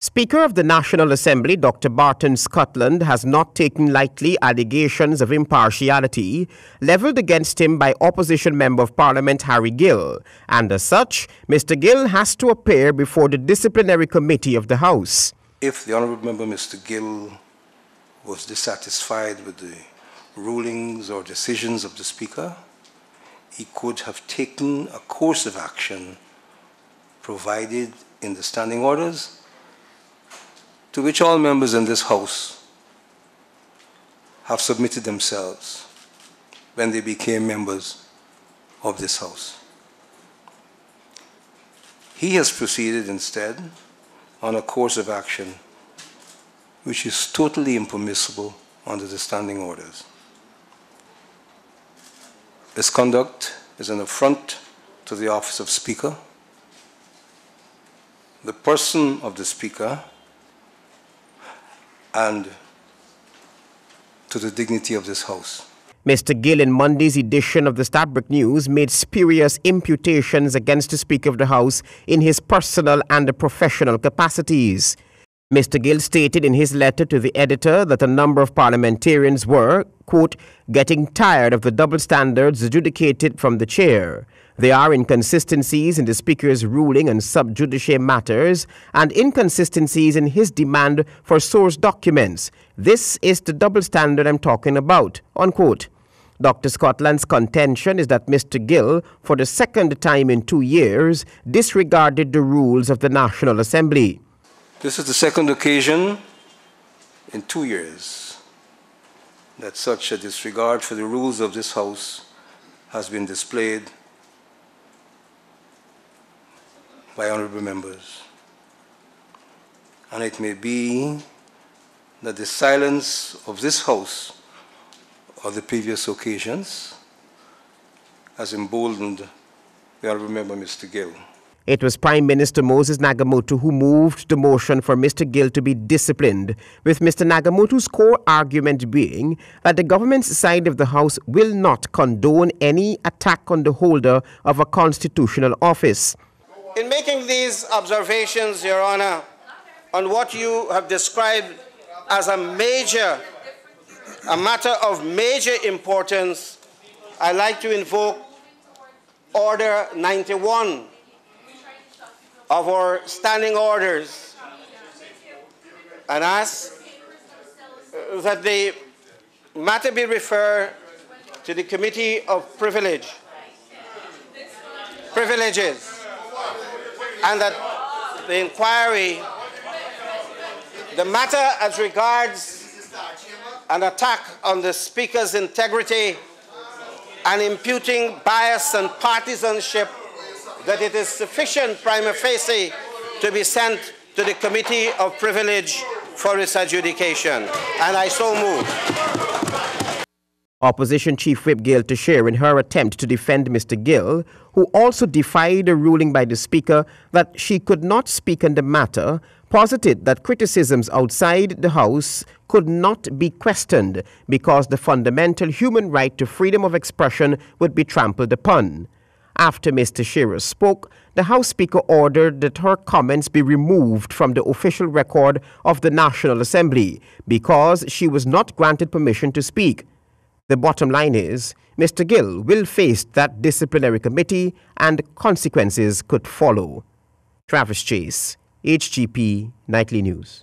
Speaker of the National Assembly, Dr. Barton Scotland, has not taken lightly allegations of impartiality levelled against him by opposition Member of Parliament Harry Gill, and as such, Mr. Gill has to appear before the Disciplinary Committee of the House. If the Honourable Member Mr. Gill was dissatisfied with the rulings or decisions of the Speaker, he could have taken a course of action provided in the standing orders, to which all members in this House have submitted themselves when they became members of this House. He has proceeded instead on a course of action which is totally impermissible under the standing orders. This conduct is an affront to the office of Speaker, the person of the Speaker, and to the dignity of this House. Mr. Gill, in Monday's edition of the Stadbrook News, made spurious imputations against the Speaker of the House in his personal and professional capacities. Mr. Gill stated in his letter to the editor that a number of parliamentarians were, quote, getting tired of the double standards adjudicated from the chair. There are inconsistencies in the Speaker's ruling on sub judice matters and inconsistencies in his demand for source documents. This is the double standard I'm talking about, unquote. Dr. Scotland's contention is that Mr. Gill, for the second time in 2 years, disregarded the rules of the National Assembly. This is the second occasion in 2 years that such a disregard for the rules of this House has been displayed by honourable members. And it may be that the silence of this House on the previous occasions has emboldened the honourable member Mr. Gill. It was Prime Minister Moses Nagamootoo who moved the motion for Mr. Gill to be disciplined, with Mr. Nagamootoo's core argument being that the government's side of the House will not condone any attack on the holder of a constitutional office. In making these observations, Your Honour, on what you have described as a matter of major importance, I'd like to invoke Order 91 of our standing orders and ask that the matter be referred to the Committee of Privileges, and that the inquiry, the matter as regards an attack on the Speaker's integrity and imputing bias and partisanship, that it is sufficient prima facie to be sent to the Committee of Privilege for its adjudication. And I so move. Opposition Chief Whip Gail Teixeira, in her attempt to defend Mr. Gill, who also defied a ruling by the Speaker that she could not speak on the matter, posited that criticisms outside the House could not be questioned because the fundamental human right to freedom of expression would be trampled upon. After Ms. Teixeira spoke, the House Speaker ordered that her comments be removed from the official record of the National Assembly because she was not granted permission to speak. The bottom line is, Mr. Gill will face that disciplinary committee and consequences could follow. Travis Chase, HGP Nightly News.